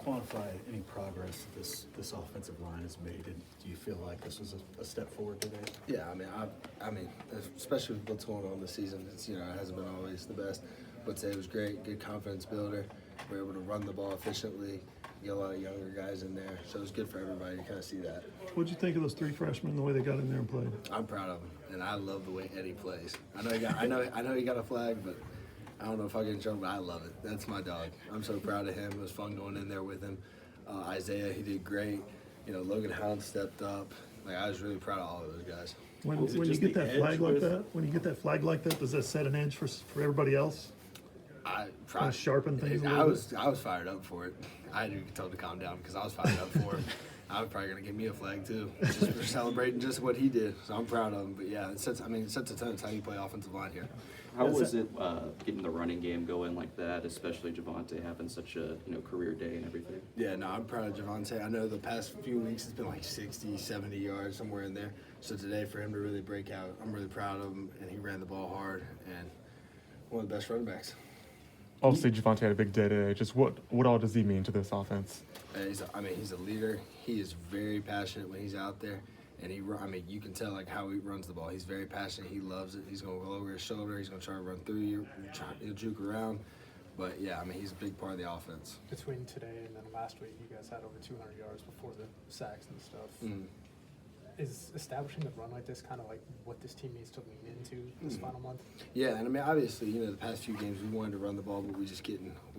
quantify any progress this offensive line has made? And do you feel like this was a step forward today? Yeah, I mean, especially with what's going on this season, it hasn't been always the best. But today was great, good confidence builder. We were able to run the ball efficiently, get a lot of younger guys in there, so it was good for everybody to kind of see that. What'd you think of those three freshmen, the way they got in there and played? I'm proud of him, and I love the way Eddie plays. I know he got a flag, but I don't know if I get in trouble, but I love it. That's my dog. I'm so proud of him. It was fun going in there with him. Isaiah, he did great. Logan Howland stepped up. I was really proud of all of those guys. When you get that flag like that, does that set an edge for everybody else? Kind of sharpen things a little bit? I was fired up for it. I had to tell him to calm down because I was fired up for him. I was probably going to give me a flag too, just for celebrating just what he did. So I'm proud of him. But yeah, it sets a tone. It's how you play offensive line here. How was it getting the running game going like that, especially Javonte having such a career day and everything? Yeah, no, I'm proud of Javonte. I know the past few weeks it's been like 60, 70 yards, somewhere in there. So today for him to really break out, I'm really proud of him, and he ran the ball hard, and one of the best running backs. Obviously, Javonte had a big day today. Just what all does he mean to this offense? He's a leader. He is very passionate when he's out there. And you can tell how he runs the ball. He's very passionate. He loves it. He's going to go over his shoulder. He's going to try to run through you. He'll juke around. But yeah, he's a big part of the offense. Between today and then last week, you guys had over 200 yards before the sacks and stuff. Is establishing the run like this kind of like what this team needs to lean into this final month? Yeah, and obviously, the past few games we wanted to run the ball, but we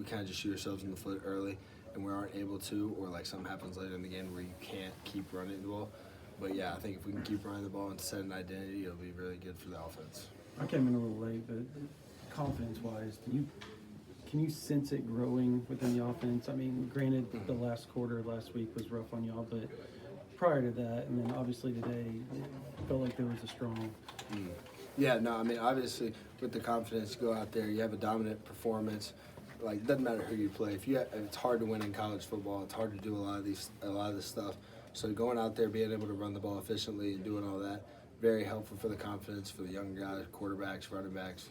kind of just shoot ourselves in the foot early, and we aren't able to, or something happens later in the game where you can't keep running the ball. But yeah, I think if we can keep running the ball and set an identity, it'll be really good for the offense. I came in a little late, but confidence-wise, can you sense it growing within the offense? Granted, the last quarter last week was rough on y'all, but prior to that, and then obviously today, it felt like there was a strong. Yeah, no, obviously with the confidence, you go out there, you have a dominant performance. It doesn't matter who you play. It's hard to win in college football. It's hard to do a lot of this stuff. So going out there, being able to run the ball efficiently and doing all that, very helpful for the confidence for the young guys, quarterbacks, running backs,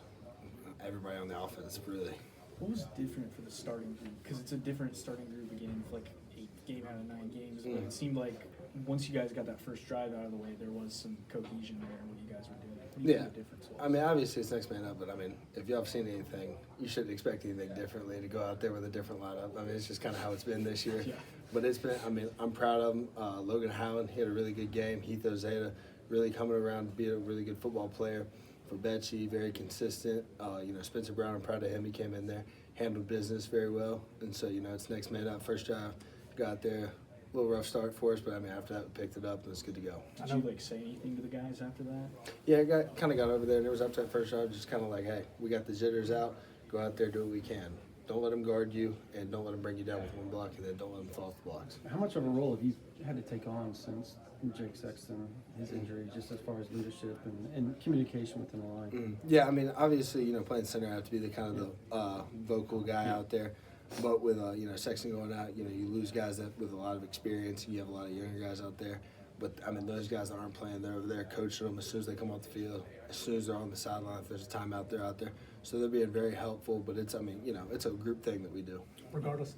everybody on the offense, really. What was different for the starting group? Because it's a different starting group again, with 8 game out of 9 games. But it seemed like once you guys got that first drive out of the way, there was some cohesion there in what you guys were doing. What do you think the difference was? Obviously it's next man up, but if y'all have seen anything, you shouldn't expect anything differently to go out there with a different lineup. It's just kind of how it's been this year. Yeah. But it's been, I'm proud of him. Logan Howland, he had a really good game. Heath Ozeta really coming around to be a really good football player. For Betsy, very consistent. Spencer Brown, I'm proud of him. He came in there, handled business very well. And so, it's next man up. First drive, got there. A little rough start for us, but after that, we picked it up and it's good to go. Did you say anything to the guys after that? Yeah, kind of got over there, and it was up to that first drive, just kind of hey, we got the jitters out. Go out there, do what we can. Don't let them guard you, and don't let them bring you down with one block, and then don't let them fall off the blocks. How much of a role have you had to take on since Jake Sexton, his injury, just as far as leadership and communication within the line? Yeah, obviously, playing center, I have to be the kind of the vocal guy out there. But with Sexton going out, you lose guys with a lot of experience. You have a lot of younger guys out there. But those guys that aren't playing, they're over there coaching them as soon as they come off the field, as soon as they're on the sideline. If there's a timeout, they're out there. So they're being very helpful. But it's a group thing that we do. Regardless of